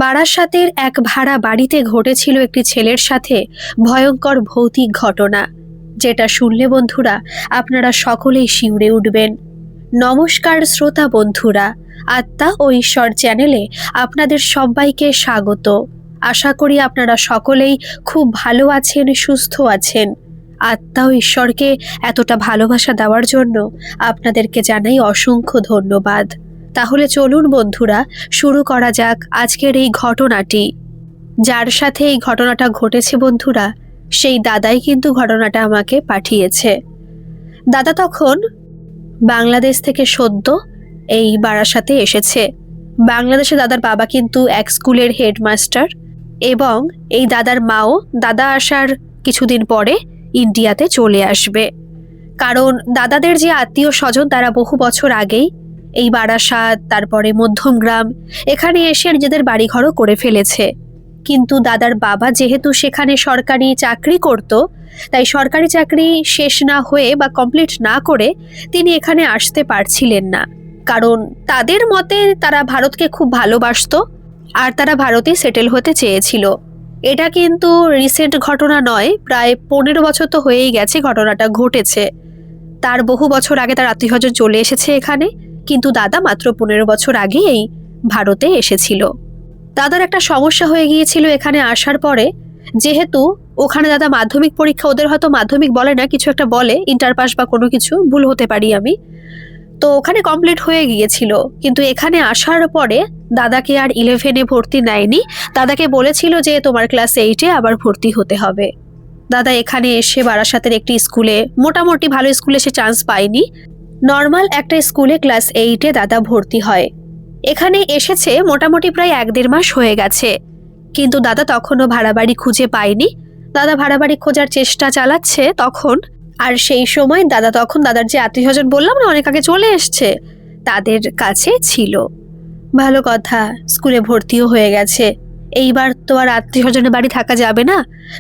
বারাসাতের এক ভাড়া বাড়িতে ঘটেছিল একটি ছেলের সাথে ভয়ঙ্কর ভৌতিক ঘটনা, যেটা শুনলে বন্ধুরা আপনারা সকলেই শিউরে উঠবেন। নমস্কার শ্রোতা বন্ধুরা, আত্মা ও ঈশ্বর চ্যানেলে আপনাদের সবাইকে স্বাগত। আশা করি আপনারা সকলেই খুব ভালো আছেন, সুস্থ আছেন। আত্মা ও ঈশ্বরকে এতটা ভালোবাসা দেওয়ার জন্য আপনাদেরকে জানাই অসংখ্য ধন্যবাদ। তাহলে চলুন বন্ধুরা, শুরু করা যাক আজকের এই ঘটনাটি। যার সাথে এই ঘটনাটা ঘটেছে বন্ধুরা, সেই দাদাই কিন্তু ঘটনাটা আমাকে পাঠিয়েছে। দাদা তখন বাংলাদেশ থেকে সদ্য এই বারাসাতে এসেছে। বাংলাদেশে দাদার বাবা কিন্তু এক স্কুলের হেডমাস্টার, এবং এই দাদার মাও দাদা আসার কিছুদিন পরে ইন্ডিয়াতে চলে আসবে। কারণ দাদাদের যে আত্মীয় স্বজন তারা বহু বছর আগেই এই বারাসাত, তারপরে মধ্যমগ্রাম এখানে এসে নিজেদের বাড়িঘরও করে ফেলেছে। কিন্তু দাদার বাবা যেহেতু সেখানে সরকারি চাকরি করত, তাই সরকারি চাকরি শেষ না হয়ে বা কমপ্লিট না করে তিনি এখানে আসতে পারছিলেন না। কারণ তাদের মতে তারা ভারতকে খুব ভালোবাসতো আর তারা ভারতে সেটেল হতে চেয়েছিল। এটা কিন্তু রিসেন্ট ঘটনা নয়, প্রায় 15 বছর তো হয়েই গেছে ঘটনাটা ঘটেছে। তার বহু বছর আগে তার আত্মীয়স্বজন চলে এসেছে এখানে, কিন্তু দাদা মাত্র 15 বছর আগে এই ভারতে এসেছিল। দাদার একটা সমস্যা হয়ে গিয়েছিল এখানে আসার পরে, যেহেতু ওখানে দাদা মাধ্যমিক পরীক্ষা, ওদের হয়তো মাধ্যমিক বলে না, কিছু একটা বলে, ইন্টার পাস বা কোনো কিছু, ভুল হতে পারি আমি, তো ওখানে কমপ্লিট হয়ে গিয়েছিল। কিন্তু এখানে আসার পরে দাদাকে আর 11-এ ভর্তি নেয়নি। দাদাকে বলেছিল যে তোমার ক্লাস 8-এ আবার ভর্তি হতে হবে। দাদা এখানে এসে বারাসাতের একটি স্কুলে, মোটামুটি ভালো স্কুলে সে চান্স পায়নি, নর্মাল একটা স্কুলে ক্লাস 8-এ দাদা ভর্তি হয়। এখানে এসেছে মোটামুটি প্রায় 1-1.5 মাস হয়ে গেছে, কিন্তু দাদা তখনও ভাড়া বাড়ি খুঁজে পায়নি। দাদা ভাড়া বাড়ি খোঁজার চেষ্টা চালাচ্ছে তখন, আর সেই সময় দাদা তখন দাদার যে আত্মীয়স্বজন বললাম না অনেক আগে চলে এসছে, তাদের কাছে ছিল। ভালো কথা, স্কুলে ভর্তিও হয়ে গেছে। এইবার তো আর আত্মীয়স্বজনের বাড়ি থাকা যাবে না,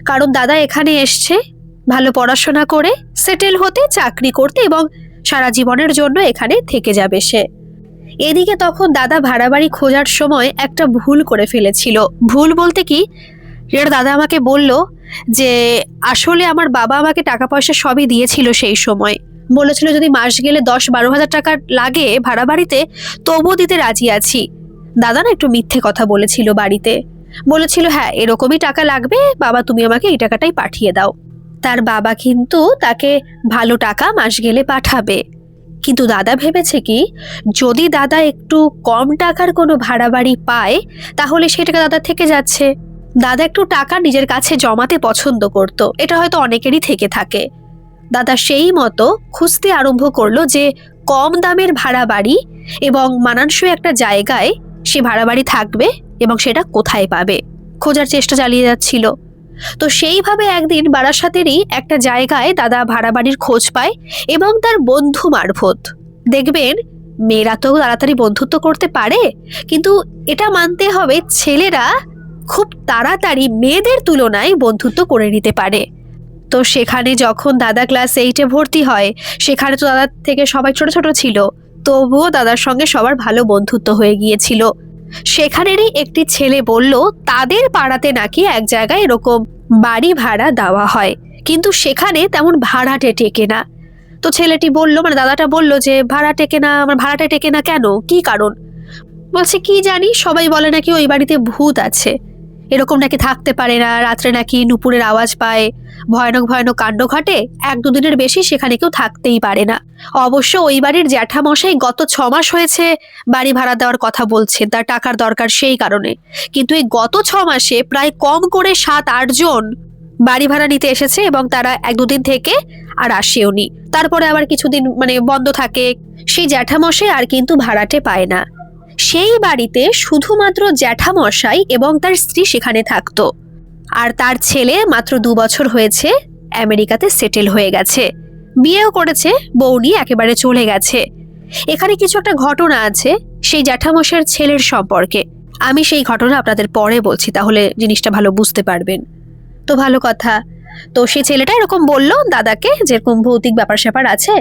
কারণ দাদা এখানে এসছে ভালো পড়াশোনা করে সেটেল হতে, চাকরি করতে, এবং সারা জীবনের জন্য এখানে থেকে যাবে সে। এদিকে তখন দাদা ভাড়া বাড়ি খোঁজার সময় একটা ভুল করে ফেলেছিল। ভুল বলতে কি, যেটা দাদা আমাকে বলল যে আসলে আমার বাবা আমাকে টাকা পয়সা সবই দিয়েছিল সেই সময়। বলেছিল যদি মাস গেলে 10-12 হাজার টাকা লাগে ভাড়া বাড়িতে তবুও দিতে রাজি আছি। দাদা না একটু মিথ্যে কথা বলেছিল বাড়িতে, বলেছিল হ্যাঁ এরকমই টাকা লাগবে বাবা, তুমি আমাকে এই টাকাটাই পাঠিয়ে দাও। তার বাবা কিন্তু তাকে ভালো টাকা মাস গেলে পাঠাবে। কিন্তু দাদা ভেবেছে কি, যদি দাদা একটু কম টাকার কোনো ভাড়া বাড়ি পায় তাহলে সে টাকা দাদার থেকে যাচ্ছে। দাদা একটু টাকা নিজের কাছে জমাতে পছন্দ করত, এটা হয়তো অনেকেরই থেকে থাকে। দাদা সেই মতো খুঁজতে আরম্ভ করলো যে কম দামের ভাড়া বাড়ি এবং মানানসই একটা জায়গায় সে ভাড়া বাড়ি থাকবে এবং সেটা কোথায় পাবে, খোঁজার চেষ্টা চালিয়ে যাচ্ছিল। তো সেইভাবে একদিন বারাসাতেরই একটা জায়গায় দাদা ভাড়া বাড়ির খোঁজ পায়, এবং তার বন্ধু মারফত। দেখবেন মেয়েরা তো তাড়াতাড়ি বন্ধুত্ব করতে পারে, কিন্তু এটা মানতে হবে ছেলেরা খুব তাড়াতাড়ি মেয়েদের তুলনায় বন্ধুত্ব করে নিতে পারে। তো সেখানে যখন দাদা ক্লাস 8-এ ভর্তি হয়, সেখানে তো দাদার থেকে সবাই ছোট ছোট ছিল, তবুও দাদার সঙ্গে সবার ভালো বন্ধুত্ব হয়ে গিয়েছিল। সেখানেরই একটি ছেলে বলল তাদের পাড়াতে নাকি এক জায়গায় এরকম বাড়ি ভাড়া দেওয়া হয়, কিন্তু সেখানে তেমন ভাড়াটে টেকে না। তো ছেলেটি বলল, মানে দাদাটা বলল যে ভাড়া টেকে না, আমার ভাড়াটা টেকে না কেন, কি কারণ? বলছে কি জানি, সবাই বলে নাকি ওই বাড়িতে ভূত আছে, এরকম নাকি থাকতে পারে না, রাত্রে নাকি নুপুরের আওয়াজ পায়, ভয়ানক ভয়ানক কাণ্ড ঘটে, 1-2 দিনের বেশি সেখানে কেউ থাকতেই পারে না। অবশ্য ওই বাড়ির জ্যাঠামশাই গত 6 মাস হয়েছে বাড়ি ভাড়া দেওয়ার কথা বলছেন, তার টাকার দরকার সেই কারণে। কিন্তু এই গত 6 মাসে প্রায় কম করে 7-8 জন বাড়ি ভাড়া নিতে এসেছে, এবং তারা 1-2 দিন থেকে আর আসেও নি। তারপরে আবার কিছুদিন বন্ধ থাকে, সেই জ্যাঠামশাই আর কিন্তু ভাড়াটে পায় না। সেই বাড়িতে শুধুমাত্র জ্যাঠামশাই এবং তার স্ত্রী সেখানে থাকতো, আর তার ছেলে মাত্র 2 বছর হয়েছে আমেরিকাতে সেটেল হয়ে গেছে, বিয়েও করেছে, বউ নিয়ে একেবারে চলে গেছে। এখানে কিছু একটা ঘটনা আছে সেই জ্যাঠামশাইয়ের ছেলের সম্পর্কে, আমি সেই ঘটনা আপনাদের পরে বলছি, তাহলে জিনিসটা ভালো বুঝতে পারবেন। তো ভালো কথা, তো সেই ছেলেটা এরকম বলল দাদাকে যেরকম ভৌতিক ব্যাপার স্যাপার আছে।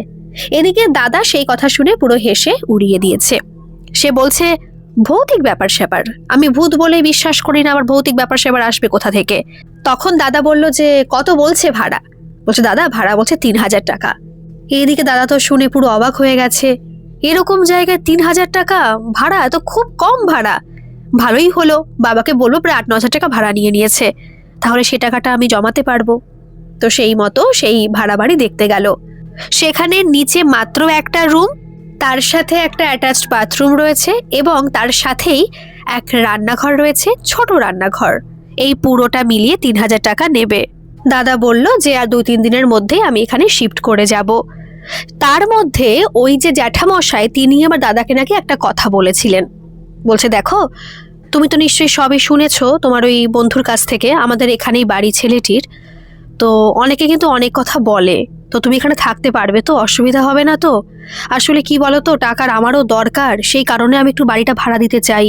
এদিকে দাদা সেই কথা শুনে পুরো হেসে উড়িয়ে দিয়েছে। সে বলছে ভৌতিক ব্যাপার স্যাপার, আমি ভূত বলেই বিশ্বাস করি না, আবার ভৌতিক ব্যাপার স্যাপার আসবে কোথা থেকে? তখন দাদা বলল যে কত বলছে ভাড়া? বলছে দাদা ভাড়া বলছে 3,000 টাকা। এইদিকে দাদা তো শুনে পুরো অবাক হয়ে গেছে, এরকম জায়গায় 3,000 টাকা ভাড়া? তো খুব কম ভাড়া। ভালোই হলো, বাবাকে বলবো প্রায় 8-9 হাজার টাকা ভাড়া নিয়েছে, তাহলে সে টাকাটা আমি জমাতে পারবো। তো সেই মতো সেই ভাড়া বাড়ি দেখতে গেল। সেখানে নিচে মাত্র একটা রুম, তার সাথে একটা অ্যাটাচড বাথরুম রয়েছে এবং তার সাথেই এক রান্নাঘর রয়েছে, ছোট রান্নাঘর। এই পুরোটা মিলিয়ে 3,000 টাকা নেবে। দাদা বলল যে আর 2-3 দিনের মধ্যেই আমি এখানে শিফট করে যাব। তার মধ্যে ওই যে জ্যাঠামশাই, তিনি আমার দাদাকে নাকি একটা কথা বলেছিলেন। বলছে দেখো, তুমি তো নিশ্চয়ই সবই শুনেছো তোমার ওই বন্ধুর কাছ থেকে, আমাদের এখানেই বাড়ি ছেলেটির। তো অনেকে কিন্তু অনেক কথা বলে, তো তুমি এখানে থাকতে পারবে তো? অসুবিধা হবে না তো? আসলে কি বলো তো, টাকার আমারও দরকার, সেই কারণে আমি একটু বাড়িটা ভাড়া দিতে চাই।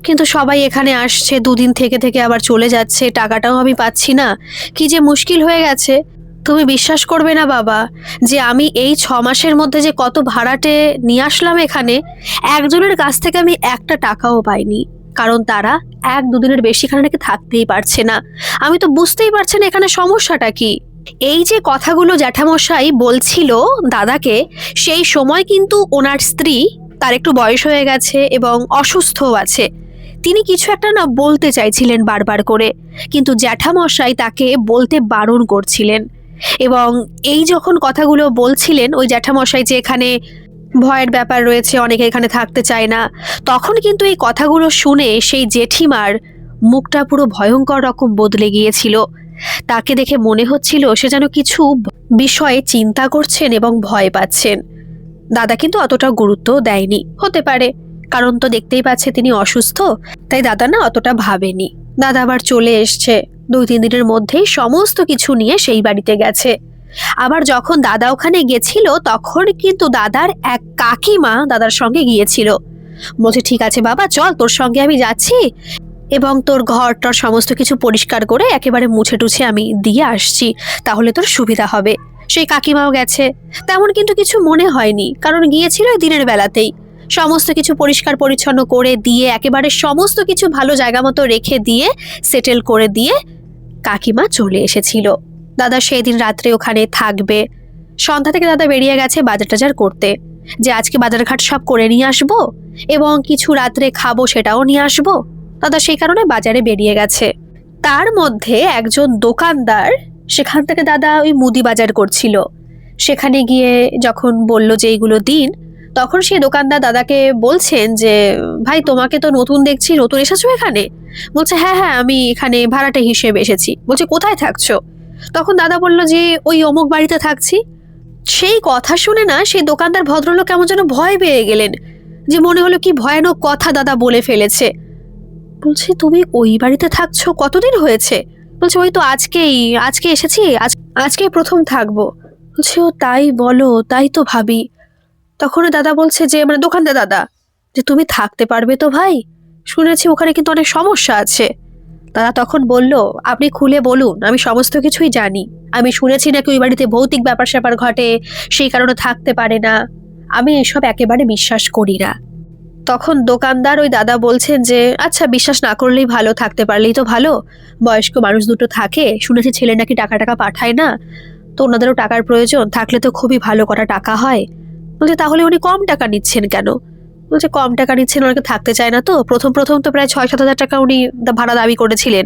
কিন্তু সবাই এখানে আসছে, 2 দিন থেকে থেকে আবার চলে যাচ্ছে, টাকাটাও আমি পাচ্ছি না, কি যে মুশকিল হয়ে গেছে। তুমি বিশ্বাস করবে না বাবা, যে আমি এই 6 মাসের মধ্যে যে কত ভাড়াটে নিয়ে আসলাম এখানে, একজনের কাছ থেকে আমি একটা টাকাও পাইনি। কারণ তারা 1-2 দিনের বেশি এখানে নাকি থাকতেই পারছে না। আমি তো বুঝতেই পারছি না এখানে সমস্যাটা কি। এই যে কথাগুলো জ্যাঠামশাই বলছিল দাদাকে, সেই সময় কিন্তু ওনার স্ত্রী, তার একটু বয়স হয়ে গেছে এবং অসুস্থও আছে। তিনি কিছু একটা না বলতে চাইছিলেন বারবার করে, কিন্তু জ্যাঠামশাই তাকে বলতে বারণ করছিলেন। এবং এই যখন কথাগুলো বলছিলেন ওই জ্যাঠামশাই, যে এখানে ভয়ের ব্যাপার রয়েছে, অনেকে এখানে থাকতে চায় না, তখন কিন্তু এই কথাগুলো শুনে সেই জেঠিমার মুখটা পুরো ভয়ঙ্কর রকম বদলে গিয়েছিল। তাকে দেখে মনে হচ্ছিল সে যেন কিছু বিষয়ে চিন্তা করছেন এবং ভয় পাচ্ছেন। দাদা কিন্তু অতটা গুরুত্ব দেয়নি, হতে পারে কারণ তো দেখতেই পাচ্ছে তিনি অসুস্থ, তাই দাদা না অতটা ভাবেনি। দাদা আবার চলে এসছে, 2-3 দিনের মধ্যেই সমস্ত কিছু নিয়ে সেই বাড়িতে গেছে। আবার যখন দাদা ওখানে গেছিল তখন কিন্তু দাদার এক কাকিমা দাদার সঙ্গে গিয়েছিল। বলছে ঠিক আছে বাবা চল, তোর সঙ্গে আমি যাচ্ছি এবং তোর ঘরটার সমস্ত কিছু পরিষ্কার করে একেবারে মুছে টুছে আমি দিয়ে আসছি, তাহলে তোর সুবিধা হবে। সেই কাকিমাও গেছে, তেমন কিন্তু কিছু মনে হয়নি, কারণ গিয়েছিল দিনের বেলাতেই। সমস্ত কিছু পরিষ্কার পরিচ্ছন্ন করে দিয়ে, একেবারে সমস্ত কিছু ভালো জায়গা মতো রেখে দিয়ে, সেটেল করে দিয়ে কাকিমা চলে এসেছিল। দাদা সেই দিন রাত্রে ওখানে থাকবে। সন্ধ্যা থেকে দাদা বেরিয়ে গেছে বাজার টাজার করতে, যে আজকে বাজারঘাট সব করে নিয়ে আসবো এবং কিছু রাত্রে খাবো সেটাও নিয়ে আসবো। দাদা সেই কারণে বাজারে বেরিয়ে গেছে। তার মধ্যে একজন দোকানদার, সেখান থেকে দাদা ওই মুদি বাজার করছিল, সেখানে গিয়ে যখন বলল যে এইগুলো দিন, তখন সেই দোকানদার দাদাকে বলছেন যে ভাই তোমাকে তো নতুন দেখছি, নতুন এসেছো এখানে? বলছে হ্যাঁ হ্যাঁ আমি এখানে ভাড়াটে হিসেবে এসেছি। বলছে কোথায় থাকছো? তখন দাদা বলল যে ওই অমুক বাড়িতে থাকছি। সেই কথা শুনে না সেই দোকানদার ভদ্রলোক কেমন যেন ভয় পেয়ে গেলেন, যে মনে হলো কি ভয়ানক কথা দাদা বলে ফেলেছে। বলছে তুমি ওই বাড়িতে থাকছো, কতদিন হয়েছে? বলছে ওই তো আজকে এসেছি, আজকেই প্রথম থাকবো। বলছে ও তাই বলো, তাই তো ভাবি। তখন দাদা বলছে যে মানে দোকানদার দাদা, যে তুমি থাকতে পারবে তো ভাই? শুনেছি ওখানে কিন্তু অনেক সমস্যা আছে। দাদা তখন বলল আপনি খুলে বলুন, আমি সমস্ত কিছুই জানি। আমি শুনেছি নাকি ওই বাড়িতে ভৌতিক ব্যাপার স্যাপার ঘটে, সেই কারণে থাকতে পারে না। আমি এসব একেবারে বিশ্বাস করি না। তখন দোকানদার ওই দাদা বলছেন যে আচ্ছা বিশ্বাস না করলেই ভালো, থাকতে পারলেই তো ভালো। বয়স্ক মানুষ দুটো থাকে, শুনেছি ছেলে নাকি টাকা পাঠায় না, তো ওনাদেরও টাকার প্রয়োজন, থাকলে তো খুবই ভালো করা টাকা হয়। বলছে তাহলে উনি কম টাকা নিচ্ছেন কেন? বলছে কম টাকা নিচ্ছেন, ওনাকে থাকতে চায় না তো। প্রথম তো প্রায় 6-7 হাজার টাকা উনি ভাড়া দাবি করেছিলেন,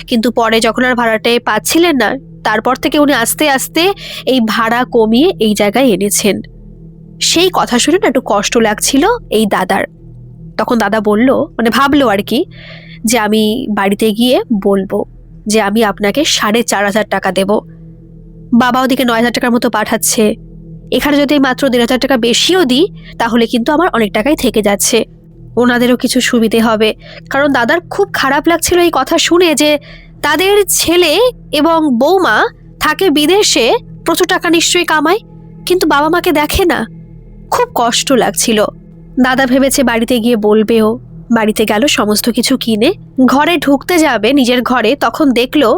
কিন্তু পরে যখন আর ভাড়াটে পাচ্ছিলেন না, তারপর থেকে উনি আস্তে আস্তে এই ভাড়া কমিয়ে এই জায়গায় এনেছেন। সেই কথা শুনে না একটু কষ্ট লাগছিল এই দাদার। তখন দাদা বলল, মানে ভাবলো আর কি, যে আমি বাড়িতে গিয়ে বলবো যে আমি আপনাকে 4,500 টাকা দেব। বাবা ওদিকে 9,000 টাকার মতো পাঠাচ্ছে, এখানে যদি মাত্র 1,500 টাকা বেশিও দিই তাহলে কিন্তু আমার অনেক টাকাই থেকে যাচ্ছে, ওনাদেরও কিছু সুবিধে হবে। কারণ দাদার খুব খারাপ লাগছিল এই কথা শুনে, যে তাদের ছেলে এবং বৌমা থাকে বিদেশে, প্রচুর টাকা নিশ্চয়ই কামায়, কিন্তু বাবা মাকে দেখে না। খুব কষ্ট লাগছিল। দাদা ভেবেছে বাড়িতে গিয়ে বলবেও। বাড়িতে গেল, সমস্ত কিছু কিনে ঘরে ঢুকতে যাবে নিজের ঘরে, তখন দেখলো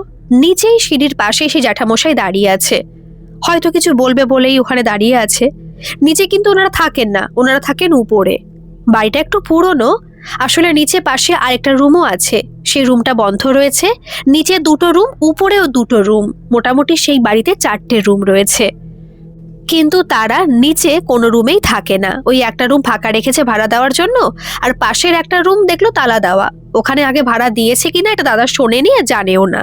নিচেই সিঁড়ির পাশে সে জ্যাঠামশাই দাঁড়িয়ে আছে। হয়তো কিছু বলবে বলেই ওখানে দাঁড়িয়ে আছে। নিচে কিন্তু ওনারা থাকেন না, ওনারা থাকেন উপরে। বাড়িটা একটু পুরনো, আসলে নিচে পাশে আরেকটা রুমও আছে, সেই রুমটা বন্ধ রয়েছে। নিচে 2টো রুম, উপরেও 2টো রুম, মোটামুটি সেই বাড়িতে 4টে রুম রয়েছে। কিন্তু তারা নিচে কোনো রুমেই থাকে না, ওই একটা রুম ফাঁকা রেখেছে ভাড়া দেওয়ার জন্য, আর পাশের একটা রুম দেখলো তালা দেওয়া, ওখানে আগে ভাড়া দিয়েছে কিনা এটা দাদা শোনেনি আর জানেও না।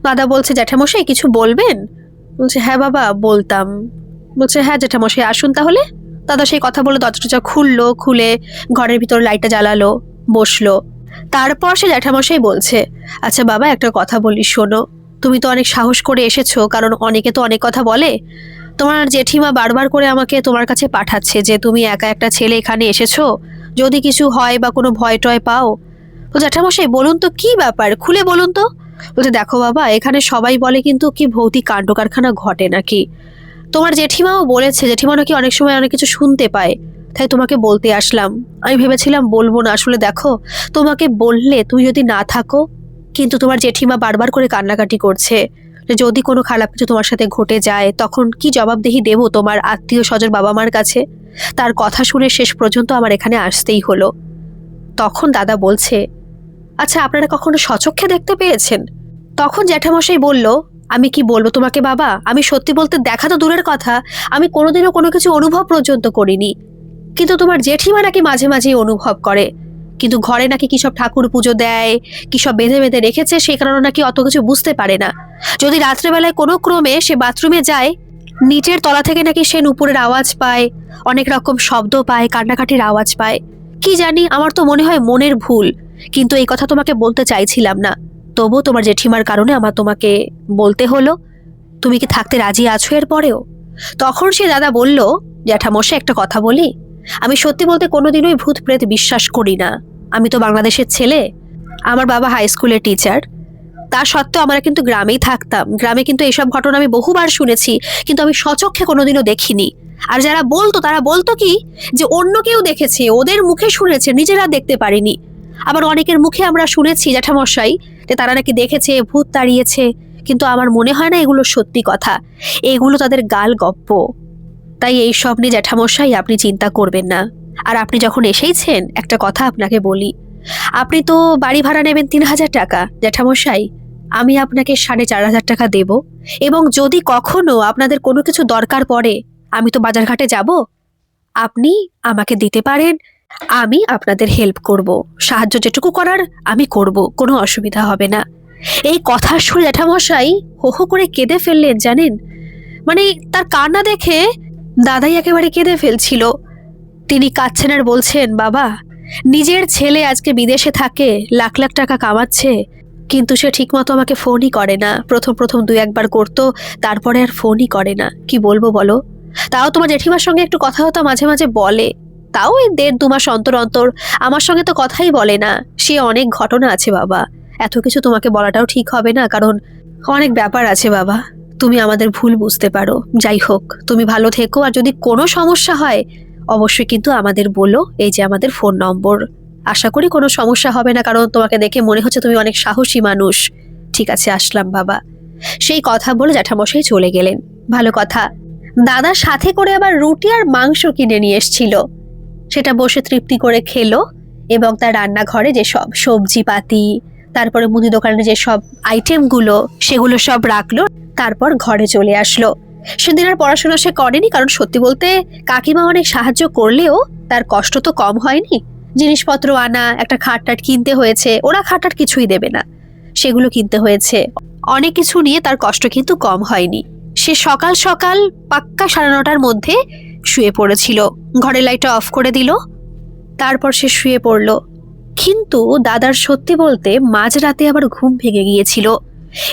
দাদা বলছে জ্যাঠামশাই কিছু বলবেন? বলছে হ্যাঁ বাবা বলতাম। বলছে হ্যাঁ জ্যাঠামশাই আসুন তাহলে। দাদা সেই কথা বলে দরজা খুললো, খুলে ঘরের ভিতর লাইটটা জ্বালালো, বসলো। তারপর সে জ্যাঠামশাই বলছে, আচ্ছা বাবা একটা কথা বলি শোনো, তুমি তো অনেক সাহস করে এসেছো, কারণ অনেকে তো অনেক কথা বলে। তোমার জেঠিমা বারবার করে আমাকে তোমার কাছে পাঠাচ্ছে যে তুমি একা একটা ছেলে এখানে এসেছো, যদি কিছু হয় বা কোনো ভয় টয় পাও। তো জ্যাঠামশাই বলুন তো কি ব্যাপার, খুলে বলুন তো। বলছে দেখো বাবা, এখানে সবাই বলে কিন্তু কি ভৌতিক কাণ্ড কারখানা ঘটে নাকি। তোমার জেঠিমাও বলেছে, জেঠিমা নাকি অনেক সময় অনেক কিছু শুনতে পায়, তাই তোমাকে বলতে আসলাম। আমি ভেবেছিলাম বলবো না, আসলে দেখো তোমাকে বললে তুমি যদি না থাকো, কিন্তু তোমার জেঠিমা বারবার করে কান্নাকাটি করছে, যদি কোনো খারাপ কিছু তোমার সাথে ঘটে যায় তখন কি জবাবদিহি দেবো তোমার আত্মীয় স্বজন বাবা মার কাছে। তার কথা শুনে শেষ পর্যন্ত আমার এখানে আসতেই হলো। তখন দাদা বলছে, আচ্ছা আপনারা কখনো স্বচক্ষে দেখতে পেয়েছেন? তখন জ্যাঠামশাই বলল, আমি কি বলবো তোমাকে বাবা, আমি সত্যি বলতে দেখা তো দূরের কথা, আমি কোনোদিনও কোনো কিছু অনুভব পর্যন্ত করিনি। কিন্তু তোমার জেঠিমা নাকি মাঝে মাঝেই অনুভব করে, কিন্তু ঘরে নাকি কি সব ঠাকুর পুজো দেয়, কি সব বেঁধে বেঁধে রেখেছে, সেই কারণে নাকি অত কিছু বুঝতে পারে না। যদি রাত্রেবেলায় কোনো ক্রমে সে বাথরুমে যায়, নিচের তলা থেকে নাকি সে নুপুরের আওয়াজ পায়, অনেক রকম শব্দ পায়, কান্নাকাটির আওয়াজ পায়। কি জানি, আমার তো মনে হয় মনের ভুল, কিন্তু এই কথা তোমাকে বলতে চাইছিলাম না, তবু তোমার জেঠিমার কারণে আমার তোমাকে বলতে হলো। তুমি কি থাকতে রাজি আছো এর পরেও? তখন সে দাদা বলল, জ্যাঠামশাই একটা কথা বলি, আমি সত্যি বলতে কোনোদিনই ভূত প্রেত বিশ্বাস করি না। আমি তো বাংলাদেশের ছেলে, আমার বাবা হাই স্কুলের টিচার, তা সত্ত্বেও আমরা কিন্তু গ্রামেই থাকতাম। গ্রামে কিন্তু এসব ঘটনা আমি বহুবার শুনেছি, কিন্তু আমি স্বচক্ষে কোনোদিনও দেখিনি। আর যারা বলতো তারা বলতো কি, যে অন্য কেউ দেখেছে, ওদের মুখে শুনেছে, নিজেরা দেখতে পারিনি। আবার অনেকের মুখে আমরা শুনেছি জ্যাঠামশাই যে তারা নাকি দেখেছে, ভূত তাড়িয়েছে, কিন্তু আমার মনে হয় না এগুলো সত্যি কথা, এগুলো তাদের গাল গপ্প। তাই এই সব নিয়ে জ্যাঠামশাই আপনি চিন্তা করবেন না। আর আপনি যখন এসেইছেন, একটা কথা আপনাকে বলি, আপনি তো বাড়ি ভাড়া নেবেন 3,000 টাকা জ্যাঠামশাই, আমি আপনাকে 4,500 টাকা দেব, এবং যদি কখনো আপনাদের কোনো কিছু দরকার পড়ে, আমি তো বাজারঘাটে যাব, আপনি আমাকে দিতে পারেন, আমি আপনাদের হেল্প করব, সাহায্য যেটুকু করার আমি করব, কোনো অসুবিধা হবে না। এই কথা শুনে জ্যাঠামশাই হো হো করে কেঁদে ফেললেন জানেন। মানে তার কান্না দেখে দাদাই একেবারে কেঁদে ফেলছিল। তিনি কাঁদছেন আর বলছেন, বাবা, নিজের ছেলে আজকে বিদেশে থাকে, লাখ লাখ টাকা কামাচ্ছে, কিন্তু সে ঠিকমতো আমাকে ফোনই করে না। প্রথম প্রথম 2-1 বার করতো, তারপরে আর ফোনই করে না। কি বলবো বলো? তাও তোমার জেঠিমার সঙ্গে একটু কথা হতো মাঝে মাঝে বলে, তাও এই 1.5-2 মাস অন্তর অন্তর। আমার সঙ্গে তো কথাই বলে না। সে অনেক ঘটনা আছে বাবা, এত কিছু তোমাকে বলাটাও ঠিক হবে না, কারণ অনেক ব্যাপার আছে বাবা। তুমি আমাদের ভুল বুঝতে পারো। যাই হোক, তুমি ভালো থেকো, আর যদি কোনো সমস্যা হয় অবশ্যই কিন্তু আমাদের বলো, এই যে আমাদের ফোন নম্বর। আশা করি কোনো সমস্যা হবে না, কারণ তোমাকে দেখে মনে হচ্ছে তুমি অনেক সাহসী মানুষ। ঠিক আছে, আসলাম বাবা। সেই কথা বলে জ্যাঠামশাই চলে গেলেন। ভালো কথা, দাদা সাথে করে আবার রুটি আর মাংস কিনে নিয়ে এসেছিল, সেটা বসে তৃপ্তি করে খেলো, এবং তার রান্নাঘরে যে সব সবজি পাতি, তারপরে মুদি দোকানে যে সব আইটেমগুলো, সেগুলো সব রাখলো, তারপর ঘরে চলে আসলো। সেদিন আর পড়াশোনা সে করেনি, কারণ সত্যি বলতে কাকিমা অনেক সাহায্য করলেও তার কষ্ট তো কম হয়নি। জিনিসপত্র আনা, একটা খাটটাট কিনতে হয়েছে, ওরা খাটটাট কিছুই দেবে না, সেগুলো কিনতে হয়েছে, অনেক কিছু নিয়ে তার কষ্ট কিন্তু কম হয়নি। সে সকাল সকাল পাক্কা 9:30টার মধ্যে শুয়ে পড়েছিল, ঘরের লাইটটা অফ করে দিল, তারপর সে শুয়ে পড়ল। কিন্তু দাদার সত্যি বলতে মাঝরাতে আবার ঘুম ভেঙে গিয়েছিল,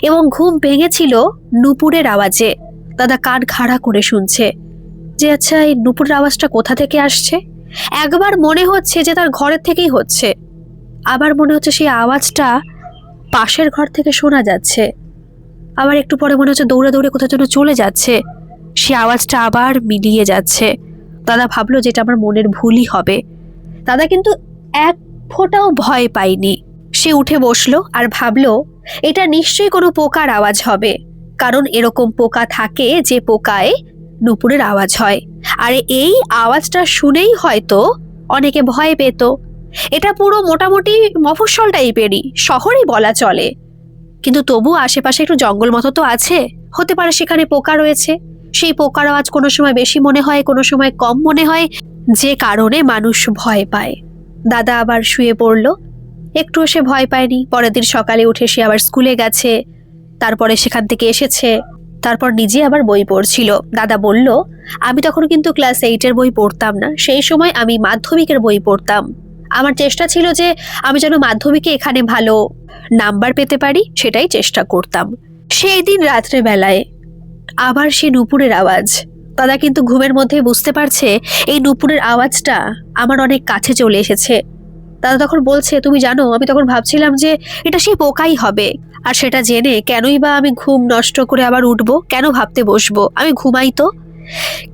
এবং ঘুম ভেঙেছিল নুপুরের আওয়াজে। দাদা কান খাড়া করে শুনছে যে আচ্ছা এই নুপুরের আওয়াজটা কোথা থেকে আসছে। একবার মনে হচ্ছে যে তার ঘরের থেকেই হচ্ছে, আবার মনে হচ্ছে সেই আওয়াজটা পাশের ঘর থেকে শোনা যাচ্ছে, আবার একটু পরে মনে হচ্ছে দৌড়ে দৌড়ে কোথাও যেন চলে যাচ্ছে, সে আওয়াজটা আবার মিলিয়ে যাচ্ছে। দাদা ভাবলো যেটা আমার মনের ভুলই হবে। দাদা কিন্তু এক ফোঁটাও ভয় পায়নি। সে উঠে বসলো আর ভাবলো এটা নিশ্চয়ই কোনো পোকার আওয়াজ হবে, কারণ এরকম পোকা থাকে যে পোকায় নুপুরের আওয়াজ হয়, আর এই আওয়াজটা শুনেই হয়তো অনেকে ভয় পেত। এটা পুরো মোটামুটি মফস্বল টাইপেরই, শহরই বলা চলে। কিন্তু তবু আশেপাশে একটু জঙ্গল মতো তো আছে, হতে পারে সেখানে পোকা রয়েছে। সেই পোকার আওয়াজ কোনো সময় বেশি মনে হয়, কোনো সময় কম মনে হয়, যে কারণে মানুষ ভয় পায়। দাদা আবার শুয়ে পড়ল। একটুও সে ভয় পায়নি। পরের দিন সকালে উঠে সে আবার স্কুলে গেছে, তারপরে সেখান থেকে এসেছে, তারপর নিজে আবার বই পড়ছিল। দাদা বলল, আমি তখন কিন্তু ক্লাস 8-এর বই পড়তাম না, সেই সময় আমি মাধ্যমিকের বই পড়তাম। আমার চেষ্টা ছিল যে আমি যেন মাধ্যমিকে এখানে ভালো নাম্বার পেতে পারি, সেটাই চেষ্টা করতাম। সেই দিন রাত্রেবেলায় আবার সে নুপুরের আওয়াজ। দাদা কিন্তু ঘুমের মধ্যে বুঝতে পারছে এই নুপুরের আওয়াজটা আমার অনেক কাছে চলে এসেছে। দাদা তখন বলছে, তুমি জানো, আমি তখন ভাবছিলাম যে এটা সেই পোকাই হবে। আর সেটা জেনে কেনই বা আমি ঘুম নষ্ট করে আবার উঠবো, কেন ভাবতে বসবো, আমি ঘুমাই তো।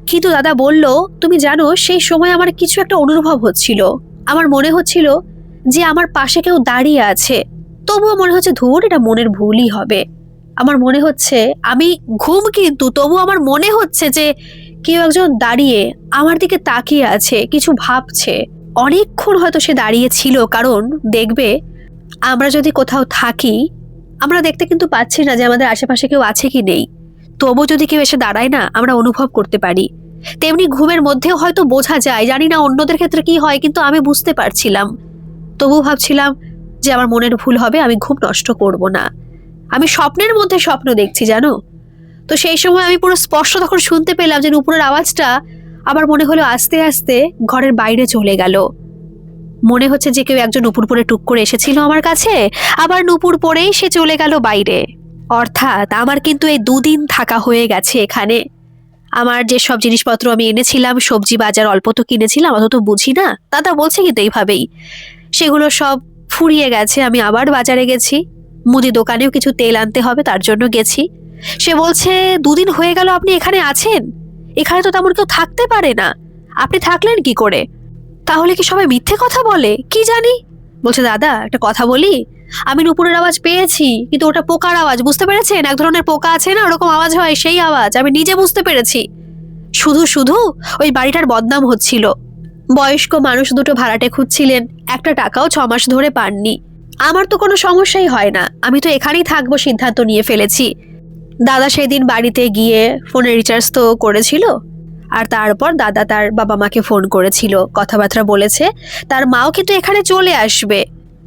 কিন্তু দাদা বলল, তুমি জানো, সেই সময় আমার কিছু একটা অনুভব হচ্ছিল। আমার মনে হচ্ছিল যে আমার পাশে কেউ দাঁড়িয়ে আছে। তবুও মনে হচ্ছে ধুর, এটা মনের ভুলই হবে। আমার মনে হচ্ছে আমি ঘুম, কিন্তু তবু আমার মনে হচ্ছে যে কেউ একজন দাঁড়িয়ে আমার দিকে তাকিয়ে আছে, কিছু ভাবছে। অনেকক্ষণ হয়তো সে দাঁড়িয়ে ছিল, কারণ দেখবে আমরা যদি কোথাও থাকি, আমরা দেখতে কিন্তু পাচ্ছি না যে আমাদের আশেপাশে কেউ আছে কি নেই। তবু যদি কেউ এসে দাঁড়ায় না, আমরা অনুভব করতে পারি। তেমনি ঘুমের মধ্যেও হয়তো বোঝা যায়, জানি না অন্যদের ক্ষেত্রে কি হয়, কিন্তু আমি বুঝতে পারছিলাম। তবু ভাবছিলাম যে আমার মনের ভুল হবে, আমি ঘুম নষ্ট করব না। আমি স্বপ্নের মধ্যে স্বপ্ন দেখছি, জানো তো। সেই সময় আমি পুরো স্পষ্ট তখন শুনতে পেলাম যে নুপুরের আওয়াজটা। আবার মনে হলো আস্তে আস্তে ঘরের বাইরে চলে গেল। মনে হচ্ছে যে কেউ একজন নুপুর পরে টুক করে এসেছিল আমার কাছে, আবার নুপুর পরেই সে চলে গেল বাইরে। অর্থাৎ আমার কিন্তু এই 2 দিন থাকা হয়ে গেছে এখানে। আমার যে সব জিনিসপত্র আমি এনেছিলাম, সবজি বাজার অল্প তো কিনেছিলাম, অত তো বুঝি না, দাদা বলছে কিন্তু এইভাবেই, সেগুলো সব ফুরিয়ে গেছে। আমি আবার বাজারে গেছি, মুদি দোকানেও কিছু তেল আনতে হবে, তার জন্য গেছি। সে বলছে, 2 দিন হয়ে গেল আপনি এখানে আছেন, এখানে তো তেমন কেউ থাকতে পারে না, আপনি থাকলেন কি করে? তাহলে কি সবাই মিথ্যে কথা বলে, কি জানি। বলছে, দাদা একটা কথা বলি, আমি নুপুরের আওয়াজ পেয়েছি, কিন্তু ওটা পোকার আওয়াজ, বুঝতে পেরেছেন? এক ধরনের পোকা আছে না, ওরকম আওয়াজ হয়, সেই আওয়াজ আমি নিজে বুঝতে পেরেছি। শুধু শুধু ওই বাড়িটার বদনাম হচ্ছিল। বয়স্ক মানুষ দুটো ভাড়াটে খুঁজছিলেন, একটা টাকাও 6 মাস ধরে পাননি। আমার তো কোনো সমস্যাই হয় না, আমি তো এখানেই থাকবো সিদ্ধান্ত নিয়ে ফেলেছি। দাদা সেদিন বাড়িতে গিয়ে ফোনে রিচার্জ তো করেছিল, আর তারপর দাদা তার বাবা মাকে ফোন করেছিল, কথাবার্তা বলেছে। তার মাও কিন্তু এখানে চলে আসবে,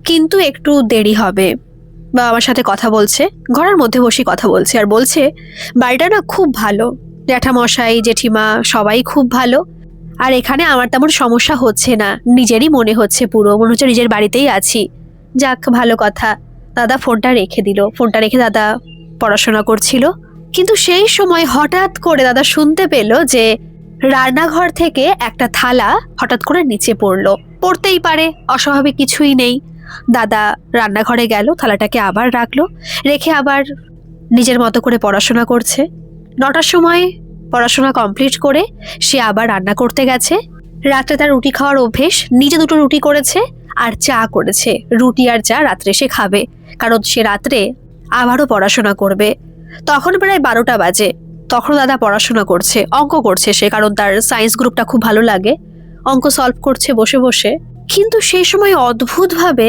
কিন্তু একটু দেরি হবে। বাবা আমার সাথে কথা বলছে, ঘরের মধ্যে বসে কথা বলছে, আর বলছে বাড়িটা না খুব ভালো, জ্যাঠামশাই জেঠিমা সবাই খুব ভালো। আর এখানে আমার তেমন সমস্যা হচ্ছে না, নিজেরই মনে হচ্ছে, পুরো মনে হচ্ছে নিজের বাড়িতেই আছি। যাক, ভালো কথা। দাদা ফোনটা রেখে দিল। ফোনটা রেখে দাদা পড়াশোনা করছিল। কিন্তু সেই সময় হঠাৎ করে দাদা শুনতে পেল যে রান্নাঘর থেকে একটা থালা হঠাৎ করে নিচে পড়লো। পড়তেই পারে, অস্বাভাবিক কিছুই নেই। দাদা রান্নাঘরে গেল, থালাটাকে আবার রাখলো, রেখে আবার নিজের মতো করে পড়াশোনা করছে। 9টার সময় পড়াশোনা কমপ্লিট করে সে আবার রান্না করতে গেছে। রাত্রে তার রুটি খাওয়ার অভ্যেস, নিজে 2টো রুটি করেছে আর চা করেছে। রুটি আর চা রাত্রে সে খাবে, কারণ সে রাত্রে আবারও পড়াশোনা করবে। তখন প্রায় 12টা বাজে। তখন দাদা পড়াশোনা করছে, অঙ্ক করছে সে, কারণ তার সায়েন্স গ্রুপটা খুব ভালো লাগে। অঙ্ক সলভ করছে বসে বসে। কিন্তু সেই সময় অদ্ভুতভাবে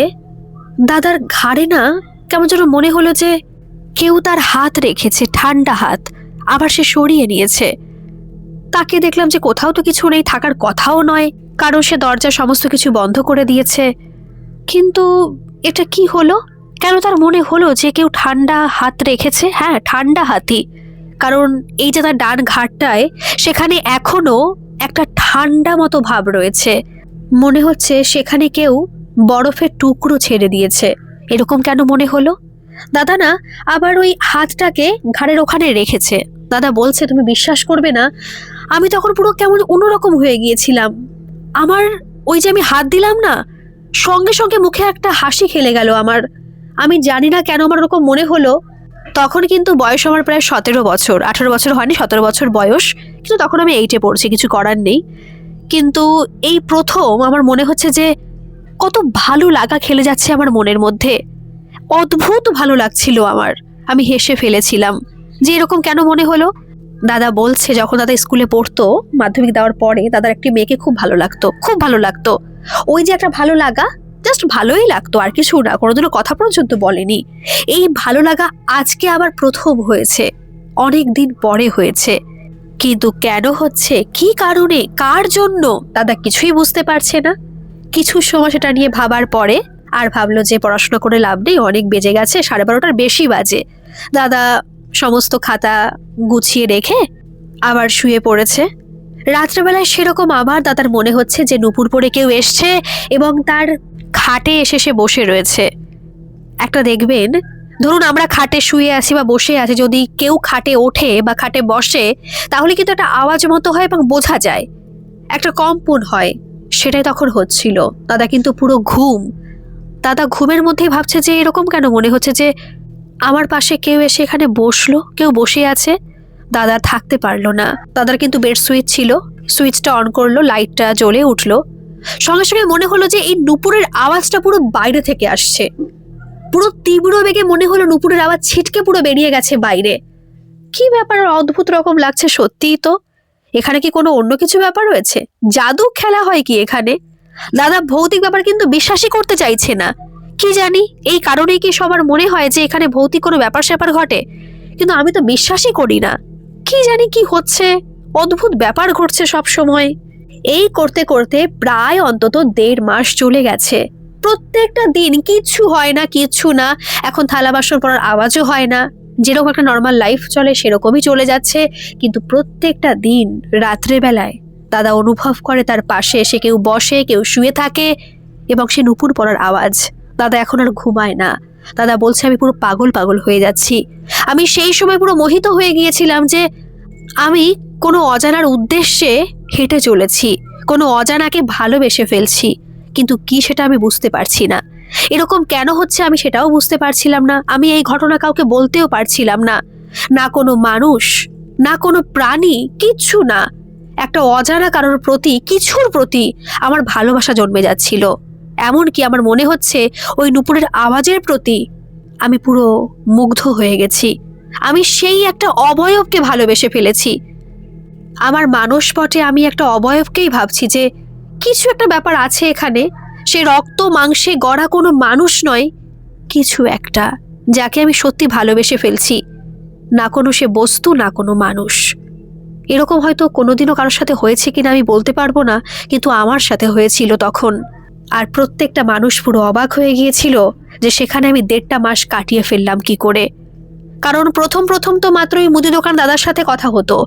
দাদার ঘাড়ে না কেমন যেন মনে হলো যে কেউ তার হাত রেখেছে, ঠান্ডা হাত। আবার সে সরিয়ে নিয়েছে। তাকে দেখলাম যে কোথাও তো কিছু নেই, থাকার কথাও নয়, কারণ সে দরজা সমস্ত কিছু বন্ধ করে দিয়েছে। কিন্তু এটা কি হলো? কেন তার মনে হলো যে কেউ ঠান্ডা হাত রেখেছে? হ্যাঁ, ঠান্ডা হাতই, কারণ এই যে তার ডান ঘাড়টায়, সেখানে এখনো একটা ঠান্ডা মতো ভাব রয়েছে। মনে হচ্ছে সেখানে কেউ বরফের টুকরো ছেড়ে দিয়েছে। এরকম কেন মনে হলো? দাদা না আবার ওই হাতটাকে ঘাড়ের ওখানে রেখেছে। দাদা বলছে, তুমি বিশ্বাস করবে না, আমি তখন পুরো কেমন অন্যরকম হয়ে গিয়েছিলাম। আমার ওই যে আমি হাত দিলাম না, সঙ্গে সঙ্গে মুখে একটা হাসি খেলে গেল আমার। আমি জানি না কেন আমার ওরকম মনে হলো। তখন কিন্তু বয়স আমার প্রায় 17 বছর, 18 বছর হয়নি, 17 বছর বয়স। কিন্তু তখন আমি 8-এ পড়ছি, কিছু করার নেই। কিন্তু এই প্রথম আমার মনে হচ্ছে যে কত ভালো লাগা খেলে যাচ্ছে আমার মনের মধ্যে। অদ্ভুত ভালো লাগছিল আমার। আমি হেসে ফেলেছিলাম যে এরকম কেন মনে হলো। দাদা বলছে যখন দাদা স্কুলে পড়তো, মাধ্যমিক দেওয়ার পরে দাদার একটি মেয়েকে খুব ভালো লাগতো, খুব ভালো লাগতো। ওই যে একটা ভালো লাগা, জাস্ট ভালোই লাগতো, আর কিছু না, কোনোদিনও কথা পর্যন্ত বলেনি। এই ভালো লাগা আজকে আবার প্রথম হয়েছে, অনেক দিন পরে হয়েছে। কিন্তু কেন হচ্ছে, কি কারণে, কার জন্য দাদা কিছুই বুঝতে পারছে না। কিছু সময় সেটা নিয়ে ভাবার পরে আর ভাবলো যে পড়াশোনা করে লাভ নেই, অনেক বেজে গেছে, 12:30টার বেশি বাজে। দাদা সমস্ত খাতা গুছিয়ে রেখে আবার শুয়ে পড়েছে। রাত্রেবেলায় সেরকম আবার দাদার মনে হচ্ছে যে নুপুর পরে কেউ এসছে এবং তার খাটে এসে সে বসে রয়েছে। একটা দেখবেন, ধরুন আমরা খাটে শুয়ে আছি বা বসে আছি, যদি কেউ খাটে ওঠে বা খাটে বসে তাহলে কিন্তু একটা আওয়াজ মতো হয় এবং বোঝা যায়, একটা কম্পন হয়। সেটাই তখন হচ্ছিল। দাদা কিন্তু পুরো ঘুম। দাদা ঘুমের মধ্যেই ভাবছে যে এরকম কেন মনে হচ্ছে যে আমার পাশে কেউ এসে এখানে বসলো, কেউ বসে আছে। দাদা থাকতে পারলো না। দাদার কিন্তু বেড সুইচ ছিল, সুইচটা অন করলো, লাইটটা জ্বলে উঠলো। সঙ্গে সঙ্গে মনে হলো যে এই নুপুরের আওয়াজটা পুরো বাইরে থেকে আসছে। পুরো তীব্র বেগে মনে হলো নুপুরের আওয়াজ ছিটকে পুরো বেরিয়ে গেছে বাইরে। কি ব্যাপার, অদ্ভুত রকম লাগছে সত্যিই তো। এখানে কি কোনো অন্য কিছু ব্যাপার রয়েছে? জাদু খেলা হয় কি এখানে? দাদা ভৌতিক ব্যাপার কিন্তু বিশ্বাসই করতে চাইছে না। কি জানি এই কারণেই কি সবার মনে হয় যে এখানে ভৌতিক কোনো ব্যাপার স্যাপার ঘটে, কিন্তু আমি তো বিশ্বাসই করি না। কি জানি কি হচ্ছে, অদ্ভুত ব্যাপার ঘটছে সব সময়। এই করতে করতে প্রায় অন্তত 1.5 মাস চলে গেছে। প্রত্যেকটা দিন কিচ্ছু হয় না, কিচ্ছু না। এখন থালা বাসন পড়ার আওয়াজও হয় না, যেরকম একটা নর্মাল লাইফ চলে সেরকমই চলে যাচ্ছে। কিন্তু প্রত্যেকটা দিন রাত্রে বেলায় দাদা অনুভব করে তার পাশে এসে কেউ বসে, কেউ শুয়ে থাকে এবং সে নুপুর পড়ার আওয়াজ। দাদা এখন আর ঘুমায় না। দাদা বলছে আমি পুরো পাগল পাগল হয়ে যাচ্ছি। আমি সেই সময় পুরো মোহিত হয়ে গিয়েছিলাম যে আমি কোনো অজানার উদ্দেশ্যে হেঁটে চলেছি, কোনো অজানাকে ভালোবেসে ফেলছি, কিন্তু কি সেটা আমি বুঝতে পারছি না। এরকম কেন হচ্ছে আমি সেটাও বুঝতে পারছিলাম না। আমি এই ঘটনা কাউকে বলতেও পারছিলাম না, না কোনো মানুষ, না কোনো প্রাণী, কিচ্ছু না। একটা অজানা কারোর প্রতি, কিছুর প্রতি আমার ভালোবাসা জন্মে যাচ্ছিল। এমনকি আমার মনে হচ্ছে ওই নুপুরের আওয়াজের প্রতি আমি পুরো মুগ্ধ হয়ে গেছি। আমি সেই একটা অবয়বকে ভালোবেসে ফেলেছি। আমার মানসপটে আমি একটা অবয়বকেই ভাবছি যে কিছু একটা ব্যাপার আছে এখানে। সে রক্ত মাংসে গড়া কোনো মানুষ নয়, কিছু একটা যাকে আমি সত্যি ভালোবেসে ফেলছি। না কোনো সে বস্তু, না কোনো মানুষ। এরকম হয়তো কোনোদিনও কারোর সাথে হয়েছে কিনা আমি বলতে পারবো না, কিন্তু আমার সাথে হয়েছিল তখন। আর প্রত্যেকটা মানুষ পুরো অবাক হয়ে গিয়েছিল যে সেখানে আমি 1.5 মাস কাটিয়ে ফেললাম কি করে। কারণ প্রথম প্রথম তো মাত্র ওই মুদি দোকান দাদার সাথে কথা হতো,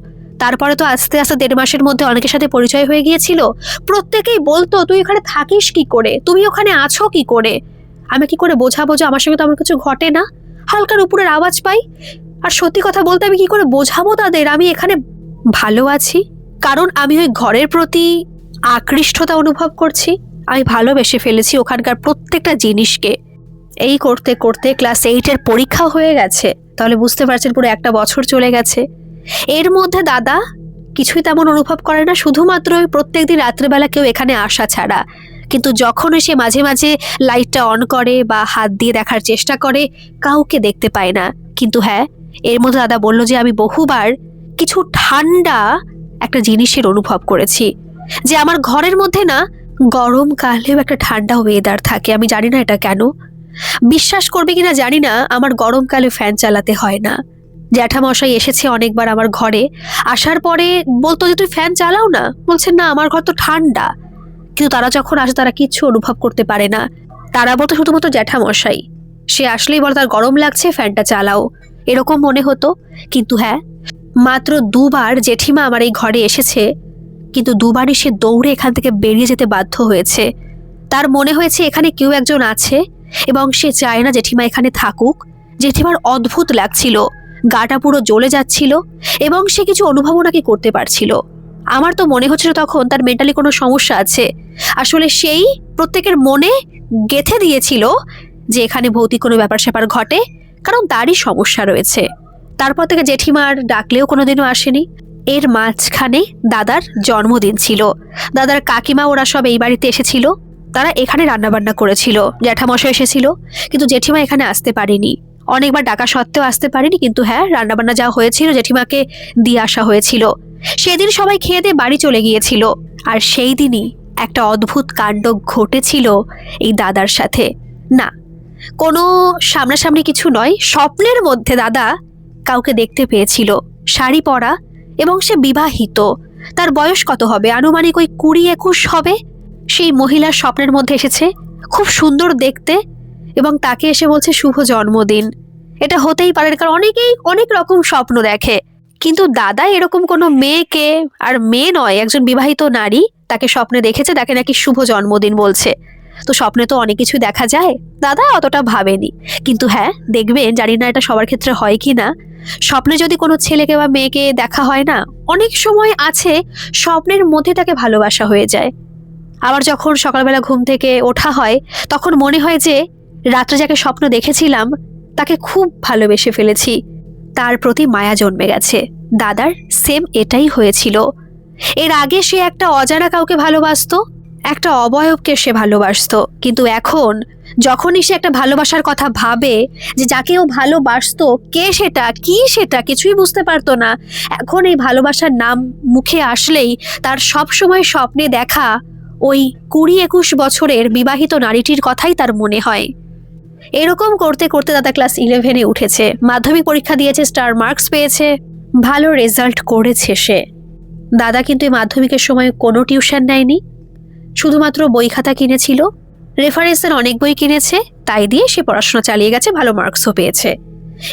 তারপরে তো আস্তে আস্তে 1.5 মাসের মধ্যে অনেকের সাথে পরিচয় হয়ে গিয়েছিল। প্রত্যেকেই বলতো তুই ওখানে থাকিস কি করে, তুমি ওখানে আছো কি করে। আমি কি করে বোঝাবো যে আমার সঙ্গে তো আমার কিছু ঘটে না, হালকার উপরের আওয়াজ পাই। আর সত্যি কথা বলতে আমি কি করে বোঝাবো তাদের আমি এখানে ভালো আছি। কারণ আমি ওই ঘরের প্রতি আকৃষ্টতা অনুভব করছি, আমি ভালোবেসে ফেলেছি ওখানকার প্রত্যেকটা জিনিসকে। এই করতে করতে ক্লাস 8-এর পরীক্ষা হয়ে গেছে, তাহলে বুঝতে পারছেন পুরো 1 বছর চলে গেছে। এর মধ্যে দাদা কিছুই তেমন অনুভব করে না, শুধুমাত্র প্রত্যেকদিন রাত্রেবেলা কেউ এখানে আসা ছাড়া। কিন্তু যখন সে মাঝে মাঝে লাইটটা অন করে বা হাত দিয়ে দেখার চেষ্টা করে, কাউকে দেখতে পায় না। কিন্তু হ্যাঁ, এর মধ্যে দাদা বলল যে আমি বহুবার কিছু ঠান্ডা একটা জিনিসের অনুভব করেছি, যে আমার ঘরের মধ্যে না গরমকালেও একটা ঠান্ডা ওয়েদার থাকে। আমি জানি না এটা কেন, বিশ্বাস করবে কিনা জানি না, আমার গরমকালে ফ্যান চালাতে হয় না। জ্যাঠামশাই এসেছে অনেকবার আমার ঘরে, আসার পরে বলতো যে তুই ফ্যান চালাও না, বলছেন না আমার ঘর তো ঠান্ডা। কিন্তু তারা যখন আসে তারা কিচ্ছু অনুভব করতে পারে না। তারা বলতো শুধুমাত্র জ্যাঠামশাই, সে আসলেই বলে তার গরম লাগছে ফ্যানটা চালাও, এরকম মনে হতো। কিন্তু হ্যাঁ, মাত্র 2 বার জেঠিমা আমার এই ঘরে এসেছে, কিন্তু 2 বারই সে দৌড়ে এখান থেকে বেরিয়ে যেতে বাধ্য হয়েছে। তার মনে হয়েছে এখানে কেউ একজন আছে এবং সে চায় না জেঠিমা এখানে থাকুক। জেঠিমার অদ্ভুত লাগছিল, গাটা পুরো জ্বলে যাচ্ছিল এবং সে কিছু অনুভবও নাকি করতে পারছিল। আমার তো মনে হচ্ছিল তখন তার মেন্টালি কোনো সমস্যা আছে। আসলে সেই প্রত্যেকের মনে গেঁথে দিয়েছিল যে এখানে ভৌতিক কোনো ব্যাপার স্যাপার ঘটে, কারণ তারই সমস্যা রয়েছে। তারপর থেকে জেঠিমার ডাকলেও কোনোদিনও আসেনি। এর মাঝখানে দাদার জন্মদিন ছিল, দাদার কাকিমা ওরা সব এই বাড়িতে এসেছিল, তারা এখানে রান্নাবান্না করেছিল। জ্যাঠামশাই এসেছিল, কিন্তু জেঠিমা এখানে আসতে পারেনি। অনেকবার ডাকা সত্ত্বেও আসতে পারিনি, কিন্তু হ্যাঁ, রান্নাবান্না যা হয়েছিল জেঠিমাকে দিয়ে আসা হয়েছিল। সেদিন সবাই খেয়ে দিয়ে বাড়ি চলে গিয়েছিল। আর সেই দিনই একটা অদ্ভুত কাণ্ড ঘটেছিল এই দাদার সাথে। না, কোনো সামনাসামনি কিছু নয়, স্বপ্নের মধ্যে দাদা কাউকে দেখতে পেয়েছিল, শাড়ি পরা, এবং সে বিবাহিত। তার বয়স কত হবে, আনুমানিক ওই 20-21 হবে। সেই মহিলার স্বপ্নের মধ্যে এসেছে, খুব সুন্দর দেখতে, এবং তাকে এসে বলছে শুভ জন্মদিন। এটা হতেই পারে, কারণ অনেকেই অনেক রকম স্বপ্ন দেখে, কিন্তু দাদা এরকম কোনো মেয়েকে, আর মেয়ে নয়, একজন বিবাহিত নারী তাকে স্বপ্নে দেখেছে, তাকে নাকি শুভ জন্মদিন বলছে। তো স্বপ্নে তো অনেক কিছু দেখা যায়, দাদা অতটা ভাবেনি। কিন্তু হ্যাঁ, দেখবেন, জানি না এটা সবার ক্ষেত্রে হয় কি না, স্বপ্নে যদি কোনো ছেলেকে বা মেয়েকে দেখা হয় না, অনেক সময় আছে স্বপ্নের মধ্যে তাকে ভালোবাসা হয়ে যায়। আবার যখন সকালবেলা ঘুম থেকে ওঠা হয়, তখন মনে হয় যে রাত্রে যাকে স্বপ্ন দেখেছিলাম তাকে খুব ভালোবেসে ফেলেছি, তার প্রতি মায়া জন্মে গেছে। দাদার সেম এটাই হয়েছিল। এর আগে সে একটা অজানা কাউকে ভালোবাসতো, একটা অবয়বকে সে ভালোবাসতো, কিন্তু এখন যখনই সে একটা ভালোবাসার কথা ভাবে, যে যাকে ও ভালোবাসতো, কে সেটা, কি সেটা, কিছুই বুঝতে পারতো না। এখন এই ভালোবাসার নাম মুখে আসলেই তার সব সময় স্বপ্নে দেখা ওই 20-21 বছরের বিবাহিত নারীটির কথাই তার মনে হয়। এরকম করতে করতে দাদা ক্লাস 11-এ উঠেছে, মাধ্যমিক পরীক্ষা দিয়েছে, স্টার মার্কস পেয়েছে, ভালো রেজাল্ট করেছে সে। দাদা কিন্তু এই মাধ্যমিকের সময় কোনো টিউশন নেয়নি, শুধুমাত্র বই খাতা কিনেছিল, রেফারেন্সের অনেক বই কিনেছে, তাই দিয়ে সে পড়াশোনা চালিয়ে গেছে, ভালো মার্কসও পেয়েছে।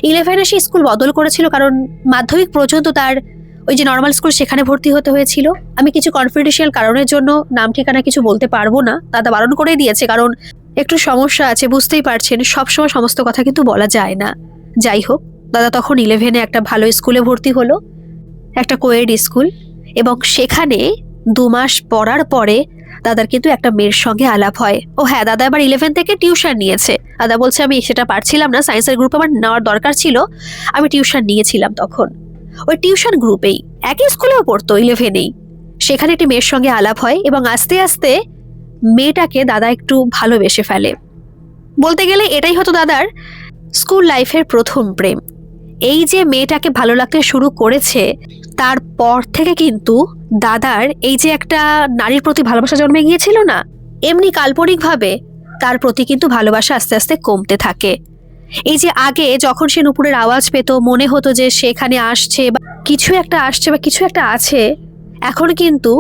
11-এ সে স্কুল বদল করেছিল, কারণ মাধ্যমিক পর্যন্ত তার ওই যে নর্মাল স্কুল, সেখানে ভর্তি হতে হয়েছিল। আমি কিছু কনফিডেন্সিয়াল কারণের জন্য নাম ঠিকানা কিছু বলতে পারবো না, দাদা বারণ করে দিয়েছে, কারণ একটু সমস্যা আছে, বুঝতেই পারছেন, সবসময় সমস্ত কথা কিন্তু বলা যায় না। যাই হোক, দাদা তখন 11-এ একটা ভালো স্কুলে ভর্তি হলো, একটা কোয়েড স্কুল, এবং সেখানে 2 মাস পড়ার পরে দাদার কিন্তু একটা মেয়ের সঙ্গে আলাপ হয়। ও হ্যাঁ, দাদা আবার 11 থেকে টিউশন নিয়েছে। দাদা বলছে আমি সেটা পারছিলাম না, সায়েন্সের গ্রুপ আমার নেওয়ার দরকার ছিল, আমি টিউশন নিয়েছিলাম তখন। ওই টিউশন গ্রুপেই, একই স্কুলেও পড়তো, 11-এই, সেখানে একটি মেয়ের সঙ্গে আলাপ হয়, এবং আস্তে আস্তে মেয়েটাকে দাদা একটু ভালোবেসে ফেলে। বলতে গেলে এটাই হতো দাদার স্কুল লাইফের প্রথম প্রেম। এই যে মেয়েটাকে ভালো লাগতে শুরু করেছে, তারপর থেকে কিন্তু দাদার এই যে একটা নারীর প্রতি ভালোবাসা জন্মে গিয়েছিল না, এমনি কাল্পনিকভাবে তার প্রতি কিন্তু ভালোবাসা আস্তে আস্তে কমতে থাকে। এই যে আগে যখন সে নুপুরের আওয়াজ পেত, মনে হতো যে সেখানে আসছে বা কিছু একটা আসছে বা কিছু একটা আছে, এখন কিন্তু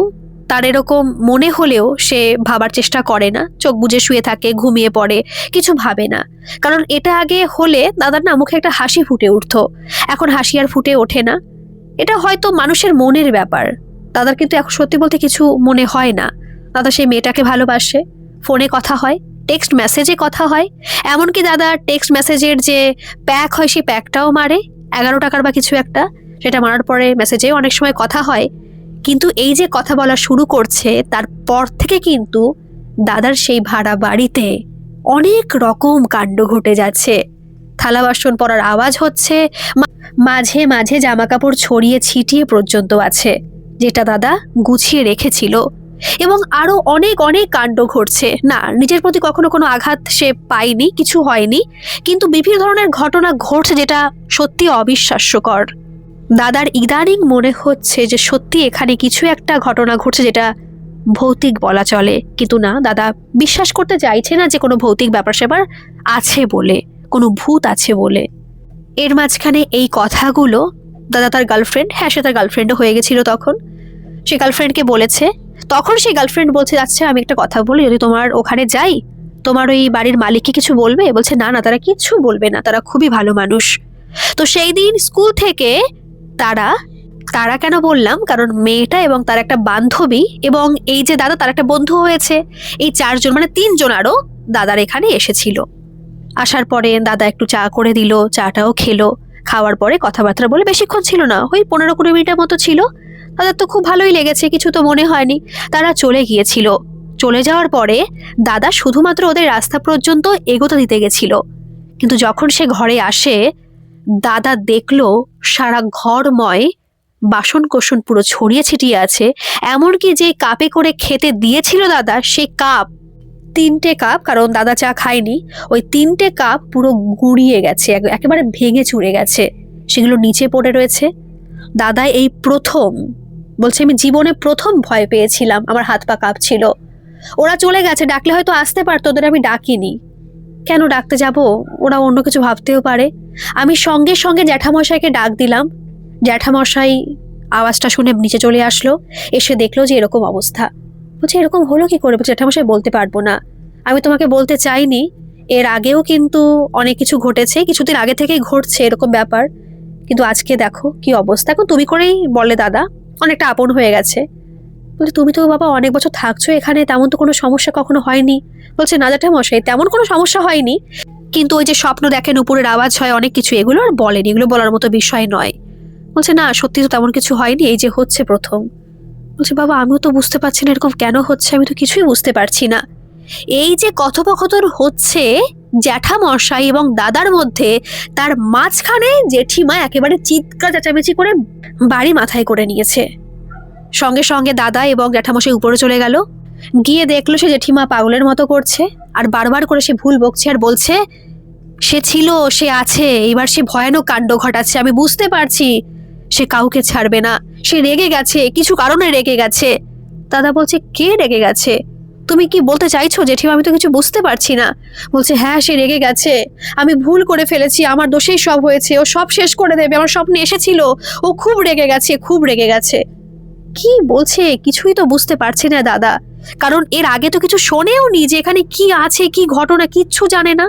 তার এরকম মনে হলেও সে ভাবার চেষ্টা করে না, চোখ বুজে শুয়ে থাকে, ঘুমিয়ে পড়ে, কিছু ভাবে না। কারণ এটা আগে হলে দাদার না মুখে একটা হাসি ফুটে উঠতো, এখন হাসি আর ফুটে ওঠে না। এটা হয়তো মানুষের মনের ব্যাপার। দাদার কিন্তু এখন সত্যি বলতে কিছু মনে হয় না। দাদা সেই মেয়েটাকে ভালোবাসে, ফোনে কথা হয়, টেক্সট মেসেজে কথা হয়, এমনকি দাদা টেক্সট মেসেজের যে প্যাক হয় সেই প্যাকটাও মারে, 11 টাকার বা কিছু একটা, সেটা মারার পরে মেসেজেও অনেক সময় কথা হয়। কিন্তু এই যে কথা বলা শুরু করছে, তারপর থেকে কিন্তু দাদার সেই ভাড়া বাড়িতে অনেক রকম কাণ্ড ঘটে যাচ্ছে। থালা বাসন পড়ার আওয়াজ হচ্ছে, মাঝে মাঝে জামা কাপড় ছড়িয়ে ছিটিয়ে পর্যন্ত আছে, যেটা দাদা গুছিয়ে রেখেছিল। এবং আরো অনেক অনেক কাণ্ড ঘটছে। না, নিজের প্রতি কখনো কোনো আঘাত সে পায়নি, কিছু হয়নি, কিন্তু বিভিন্ন ধরনের ঘটনা ঘটছে যেটা সত্যি অবিশ্বাস্যকর। দাদার ইদানিং মনে হচ্ছে যে সত্যি এখানে কিছু একটা ঘটনা ঘটছে যেটা ভৌতিক বলা চলে, কিন্তু না, দাদা বিশ্বাস করতে চাইছে না যে কোনো ভৌতিক ব্যাপার স্যাপার আছে বলে, কোনো ভূত আছে বলে। এর মাঝখানে এই কথাগুলো দাদা তার গার্লফ্রেন্ড, হ্যাঁ সে তার গার্লফ্রেন্ডও হয়ে গেছিল তখন, সে গার্লফ্রেন্ডকে বলেছে। তখন সেই গার্লফ্রেন্ড বলছে, আচ্ছা আমি একটা কথা বলি, যদি তোমার ওখানে যাই, তোমার ওই বাড়ির মালিককে কিছু বলবে? বলছে না না, তারা কিচ্ছু বলবে না, তারা খুবই ভালো মানুষ। তো সেই দিন স্কুল থেকে তারা তারা কেন বললাম, কারণ মেয়েটা এবং তার একটা বান্ধবী এবং এই যে দাদা তার একটা বন্ধু হয়েছে, এই 4 জন মানে 3 জন আরো দাদার এখানে এসেছিল। আসার পরে দাদা একটু চা করে দিল, চাটাও খেলো, খাওয়ার পরে কথাবার্তা বলে বেশিক্ষণ ছিল না, ওই 15-20 মিনিটের মতো ছিল। দাদার তো খুব ভালোই লেগেছে, কিছু তো মনে হয়নি। তারা চলে গিয়েছিল। চলে যাওয়ার পরে দাদা শুধুমাত্র ওদের রাস্তা পর্যন্ত এগোতে দিতে গেছিল, কিন্তু যখন সে ঘরে আসে, দাদা দেখলো সারা ঘরময় বাসন কোসন পুরো ছড়িয়ে ছিটিয়ে আছে, এমনকি যে কাপে করে খেতে দিয়েছিল দাদা, সে কাপ 3টে কাপ, কারণ দাদা চা খায়নি, ওই 3টে কাপ পুরো গুঁড়িয়ে গেছে, একেবারে ভেঙে চুরে গেছে, সেগুলো নিচে পড়ে রয়েছে। দাদা এই প্রথম বলছে, আমি জীবনে প্রথম ভয় পেয়েছিলাম, আমার হাত পা কাঁপছিল। ওরা চলে গেছে, ডাকলে হয়তো আসতে পারতো, ওদের আমি ডাকিনি। কেন ডাকতে যাব? ওরা অন্য কিছু ভাবতেও পারে। আমি সঙ্গে সঙ্গে জ্যাঠামশাইকে ডাক দিলাম। জ্যাঠামশাই আওয়াজটা শুনে নিচে চলে আসলো, এসে দেখলো যে এরকম অবস্থা। বলছে এরকম হলো কি করে? বলছে জ্যাঠামশাই বলতে পারবো না, আমি তোমাকে বলতে চাইনি, এর আগেও কিন্তু অনেক কিছু ঘটেছে, কিছুদিন আগে থেকেই ঘটছে এরকম ব্যাপার, কিন্তু আজকে দেখো কি অবস্থা। এখন তুমি করেই বলে দাদা, অনেকটা আপন হয়ে গেছে। বলছে তুমি তো বাবা অনেক বছর থাকছো এখানে, তেমন তো কোনো সমস্যা কখনো হয়নি। বলছে না জ্যাঠামশাই, তেমন কোনো সমস্যা হয়নি, কিন্তু ওই যে স্বপ্ন দেখেন, উপরের আওয়াজ হয়, অনেক কিছু, এগুলো আর বলেনি, এগুলো বলার মতো বিষয় নয়। বলছে না সত্যি তো তেমন কিছু হয়নি, এই যে হচ্ছে প্রথম। বলছে বাবা আমিও তো বুঝতে পারছি না এরকম কেন হচ্ছে, আমি তো কিছুই বুঝতে পারছি না। এই যে কথোপকথন হচ্ছে জ্যাঠামশাই এবং দাদার মধ্যে, তার মাঝখানে জেঠিমা একেবারে চিৎকার চেঁচামেচি করে বাড়ি মাথায় করে নিয়েছে। সঙ্গে সঙ্গে দাদা এবং জ্যাঠামশাই উপরে চলে গেল, গিয়ে দেখলো সে জেঠিমা পাগলের মতো করছে, আর বারবার করে সে ভুল বকছে আর বলছে সে ছিল, সে আছে, এবার সে ভয়ানক কাণ্ড ঘটাচ্ছে, আমি বুঝতে পারছি সে কাউকে ছাড়বে না, সে রেগে গেছে, কিছু কারণে রেগে গেছে। দাদা বলছে কে রেগে গেছে? তুমি কি বলতে চাইছো জেঠিমা? আমি তো কিছু বুঝতে পারছি না। বলছে হ্যাঁ সে রেগে গেছে, আমি ভুল করে ফেলেছি, আমার দোষেই সব হয়েছে, ও সব শেষ করে দেবে, আমার স্বপ্নে এসেছিল, ও খুব রেগে গেছে, খুব রেগে গেছে। কি বলছে কিছুই তো বুঝতে পারছি না দাদা, কারণ এর আগে তো কিছু শোনেও নি যে এখানে কি আছে, কি ঘটনা, কিচ্ছু জানে না।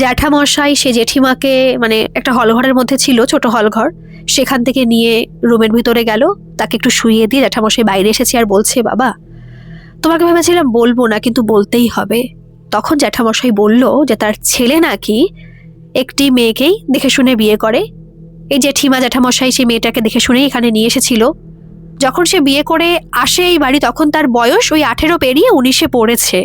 জ্যাঠামশাই সে জেঠিমাকে, মানে একটা হলঘরের মধ্যে ছিল, ছোট হলঘর, সেখান থেকে নিয়ে রুমের ভিতরে গেল, তাকে একটু শুইয়ে দিয়ে জ্যাঠামশাই বাইরে এসেছে আর বলছে বাবা তোমাকে ভেবেছিলাম বলবো না, কিন্তু বলতেই হবে। তখন জ্যাঠামশাই বলল যে তার ছেলে নাকি একটি মেয়েকেই দেখে শুনে বিয়ে করে। এই জেঠিমা জ্যাঠামশাই সেই মেয়েটাকে দেখে শুনেই এখানে নিয়ে এসেছিল। যখন সে বিয়ে করে আসে এই বাড়ি, তখন তার বয়স ওই 18 পেরিয়ে 19-এ পড়েছে।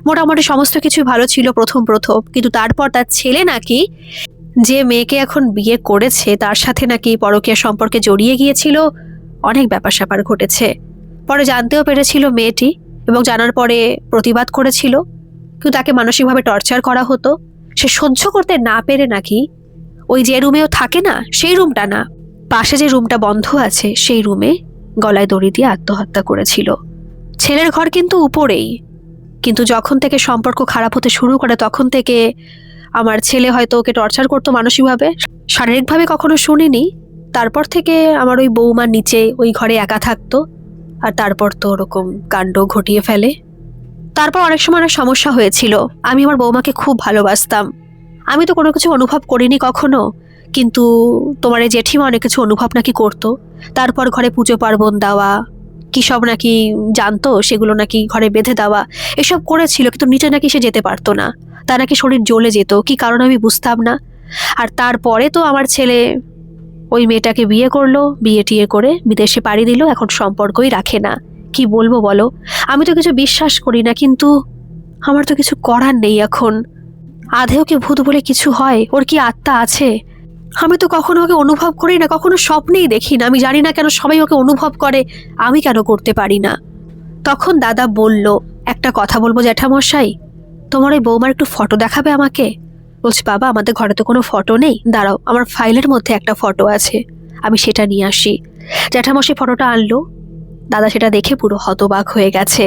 মোটামুটি সমস্ত কিছু ভালো ছিল প্রথম প্রথম, কিন্তু তারপর তার ছেলে নাকি যে মেয়েকে এখন বিয়ে করেছে তার সাথে নাকি পরকীয়া সম্পর্কে জড়িয়ে গিয়েছিল, অনেক ব্যাপার স্যাপার ঘটেছে। পরে জানতেও পেরেছিল মেয়েটি, এবং জানার পরে প্রতিবাদ করেছিল, কিন্তু তাকে মানসিকভাবে টর্চার করা হতো। সে সহ্য করতে না পেরে নাকি ওই যে রুমেও থাকে না, সেই রুমটা না, পাশে যে রুমটা বন্ধ আছে সেই রুমে গলায় দড়ি দিয়ে আত্মহত্যা করেছিল। ছেলের ঘর কিন্তু উপরেই, কিন্তু যখন থেকে সম্পর্ক খারাপ হতে শুরু করে তখন থেকে আমার ছেলে হয়তো ওকে টর্চার করতো মানসিকভাবে, শারীরিকভাবে কখনো শুনিনি। তারপর থেকে আমার ওই বৌমার নিচে ওই ঘরে একা থাকতো, আর তারপর তো ওরকম কাণ্ড ঘটিয়ে ফেলে। তারপর অনেক সময় অনেক সমস্যা হয়েছিল। আমি আমার বৌমাকে খুব ভালোবাসতাম, আমি তো কোনো কিছু অনুভব করিনি কখনো, কিন্তু তোমার এই জেঠিমা অনেক কিছু অনুভব নাকি করতো। তারপর ঘরে পুজো পার্বণ দেওয়া, কি সব নাকি জানতো, সেগুলো নাকি ঘরে বেঁধে দেওয়া, এসব করেছিল, কিন্তু নিচে নাকি সে যেতে পারতো না, তার নাকি শরীর জ্বলে যেত, কি কারণ আমি বুঝতাম না। আর তারপরে তো আমার ছেলে ওই মেয়েটাকে বিয়ে করলো, বিয়ে টিয়ে করে বিদেশে পাড়ি দিল, এখন সম্পর্কই রাখে না। কি বলবো বলো, আমি তো কিছু বিশ্বাস করি না, কিন্তু আমার তো কিছু করার নেই এখন। আধেও কি ভূত বলে কিছু হয়? ওর কি আত্মা আছে? আমি তো কখনো ওকে অনুভব করি না, কখনো স্বপ্নেই দেখি না, আমি জানি না কেন সবাই ওকে অনুভব করে, আমি কেন করতে পারি না। তখন দাদা বলল একটা কথা বলবো জ্যাঠামশাই, তোমার ওই বৌমার একটু ফটো দেখাবে আমাকে? বলছে বাবা আমাদের ঘরে তো কোনো ফটো নেই, দাঁড়াও আমার ফাইলের মধ্যে একটা ফটো আছে, আমি সেটা নিয়ে আসি। জ্যাঠামশাই ফটোটা আনলো, দাদা সেটা দেখে পুরো হতবাক হয়ে গেছে,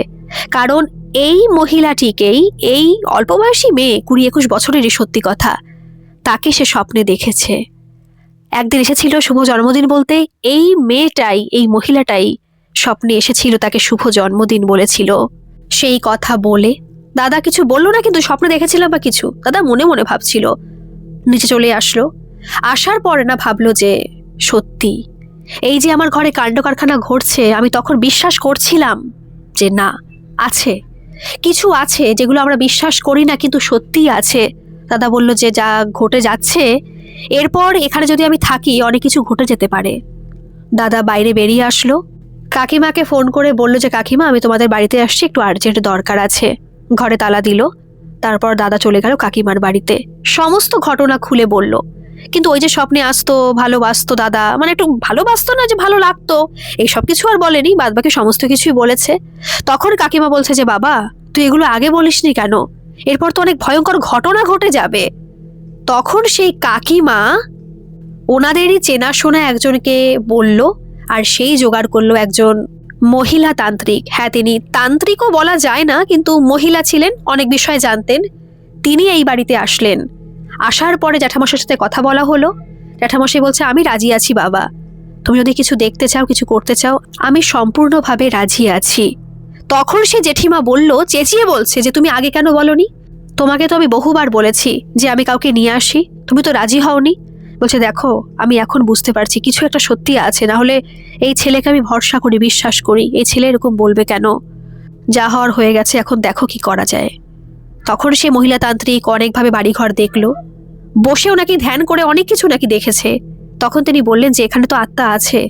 কারণ এই মহিলাটিকেই, এই অল্প বয়সী মেয়ে, 20-21 বছরেরই সত্যি কথা, তাকে সে স্বপ্নে দেখেছে। একদিন এসেছিল শুভ জন্মদিন বলতে, এই মেয়েটাই, এই মহিলাটাই স্বপ্নে এসেছিল, তাকে শুভ জন্মদিন বলেছিল। সেই কথা বলে দাদা কিছু বললো না, কিন্তু স্বপ্নে দেখেছিলাম বা কিছু, দাদা মনে মনে ভাবছিল। নিচে চলে আসলো, আসার পরে না ভাবলো যে সত্যি এই যে আমার ঘরে কাণ্ড কারখানা ঘটছে, আমি তখন বিশ্বাস করছিলাম যে না, আছে কিছু আছে যেগুলো আমরা বিশ্বাস করি না, কিন্তু সত্যিই আছে। দাদা বলল যে যা ঘটে যাচ্ছে, এরপর এখানে যদি আমি থাকি অনেক কিছু ঘটে যেতে পারে। দাদা বাইরে বেরিয়ে আসলো, কাকিমাকে ফোন করে বলল যে কাকিমা আমি তোমাদের বাড়িতে আসছি, একটু আর্জেন্ট দরকার আছে। ঘরে তালা দিল, তারপর দাদা চলে গেল কাকিমার বাড়িতে, সমস্ত ঘটনা খুলে বলল। কিন্তু ওই যে স্বপ্নে আসতো, ভালোবাসতো দাদা, মানে একটু ভালোবাসতো না যে ভালো লাগতো, এইসব কিছু আর বলেনি, বাদবাকি সমস্ত কিছুই বলেছে। তখন কাকিমা বলছে যে বাবা তুই এগুলো আগে বলিসনি কেন? এরপর তো অনেক ভয়ঙ্কর ঘটনা ঘটে যাবে। তখন সেই কাকিমা ওনাদেরই চেনাশোনা একজনকে বলল, আর সেই জোগাড় করলো একজন মহিলা তান্ত্রিক। হ্যাঁ, তিনি তান্ত্রিকও বলা যায় না, কিন্তু মহিলা ছিলেন, অনেক বিষয় জানতেন। তিনি এই বাড়িতে আসলেন। আসার পরে জ্যাঠামশাইয়ের সাথে কথা বলা হলো। জ্যাঠামশাই বলছে, আমি রাজি আছি বাবা, তুমি যদি কিছু দেখতে চাও, কিছু করতে চাও, আমি সম্পূর্ণভাবে রাজি আছি। তখন সে জেঠিমা বলল, চেঁচিয়ে বলছে যে তুমি আগে কেন বলনি? তোমাকে তো আমি বহুবার বলেছি যে আমি কাউকে নিয়ে আসি, তুমি তো রাজি হওনি। বলছে, দেখো আমি এখন বুঝতে পারছি কিছু একটা সত্যি আছে, না হলে এই ছেলেকে আমি ভরসা করি, বিশ্বাস করি, এই ছেলে এরকম বলবে কেন? যা হওয়ার হয়ে গেছে, এখন দেখো কি করা যায়। তখন সে মহিলা তান্ত্রিক অনেকভাবে বাড়িঘর দেখলো, বসেও নাকি ধ্যান করে অনেক কিছু নাকি দেখেছে। তখন তিনি বললেন যে এখানে তো আত্মা আছে,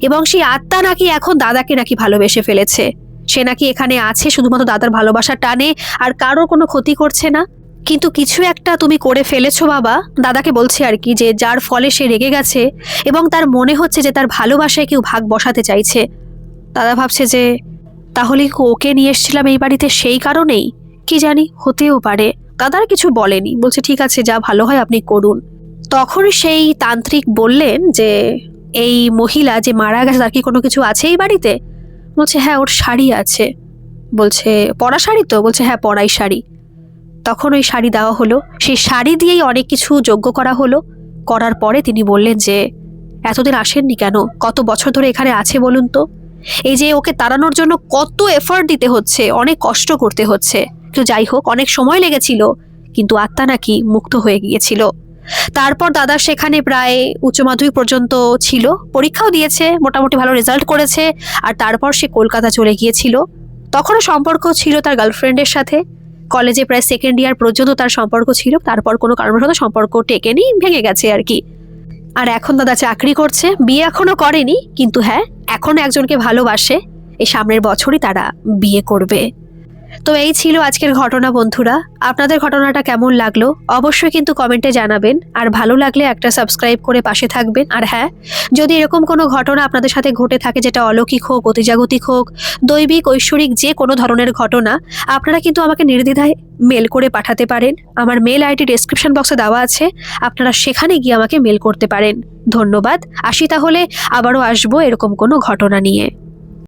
এবং সেই আত্মা নাকি এখন দাদাকে নাকি ভালোবেসে ফেলেছে। সে নাকি এখানে আছে শুধুমাত্র দাদার ভালোবাসার টানে, আর কারোর কোনো ক্ষতি করছে না। কিন্তু কিছু একটা তুমি করে ফেলেছো বাবা, দাদাকে বলছে আর কি, যে যার ফলে সে রেগে গেছে এবং তার মনে হচ্ছে যে তার ভালোবাসায় কেউ ভাগ বসাতে চাইছে। দাদা ভাবছে যে তাহলে কি ওকে নিয়ে এসেছিলাম এই বাড়িতে সেই কারণেই? কি জানি, হতেও পারে। দাদার কিছু বলেনি, বলছে ঠিক আছে, যা ভালো হয় আপনি করুন। তখন সেই তান্ত্রিক বললেন যে এই মহিলা যে মারা গেছে তার কি কোনো কিছু আছে এই বাড়িতে? বলছে হ্যাঁ, ওর শাড়ি আছে। বলছে পরা শাড়ি তো? বলছে হ্যাঁ, পরাই শাড়ি। তখন ওই শাড়ি দেওয়া হলো, সেই শাড়ি দিয়েই অনেক কিছু যজ্ঞ করা হলো। করার পরে তিনি বললেন যে এতদিন আসেননি কেন? কত বছর ধরে এখানে আছে বলুন তো? এই যে ওকে তাড়ানোর জন্য কত এফার্ট দিতে হচ্ছে, অনেক কষ্ট করতে হচ্ছে, তো যাই হোক অনেক সময় লেগেছিল, কিন্তু আত্মা নাকি মুক্ত হয়ে গিয়েছিল। তারপর দাদা সেখানে প্রায় উচ্চ মাধ্যমিক পর্যন্ত ছিল, পরীক্ষাও দিয়েছে, মোটামুটি ভালো রেজাল্ট করেছে। আর তারপর সে কলকাতা চলে গিয়েছিল। তখনও সম্পর্ক ছিল তার গার্লফ্রেন্ডের সাথে। কলেজে প্রায় সেকেন্ড ইয়ার পর্যন্ত তার সম্পর্ক ছিল, তারপর কোনো কারণবশত সম্পর্ক টেকেনি, ভেঙে গেছে আর কি। আর এখন দাদা চাকরি করছে, বিয়ে এখনো করেনি, কিন্তু হ্যাঁ এখনো একজনকে ভালোবাসে। এই সামনের বছরই তারা বিয়ে করবে। তো এই ছিল আজকের ঘটনা বন্ধুরা। আপনাদের ঘটনাটা কেমন লাগলো অবশ্যই কিন্তু কমেন্টে জানাবেন, আর ভালো লাগলে একটা সাবস্ক্রাইব করে পাশে থাকবেন। আর হ্যাঁ, যদি এরকম কোনো ঘটনা আপনাদের সাথে ঘটে থাকে, যেটা অলৌকিক হোক, অতিজাগতিক হোক, দৈবিক, ঐশ্বরিক, যে কোনো ধরনের ঘটনা, আপনারা কিন্তু আমাকে নির্দ্বিধায় মেল করে পাঠাতে পারেন। আমার মেল আইডি ডেসক্রিপশন বক্সে দেওয়া আছে, আপনারা সেখানে গিয়ে আমাকে মেল করতে পারেন। ধন্যবাদ, আসি তাহলে, আবারও আসবো এরকম কোনো ঘটনা নিয়ে।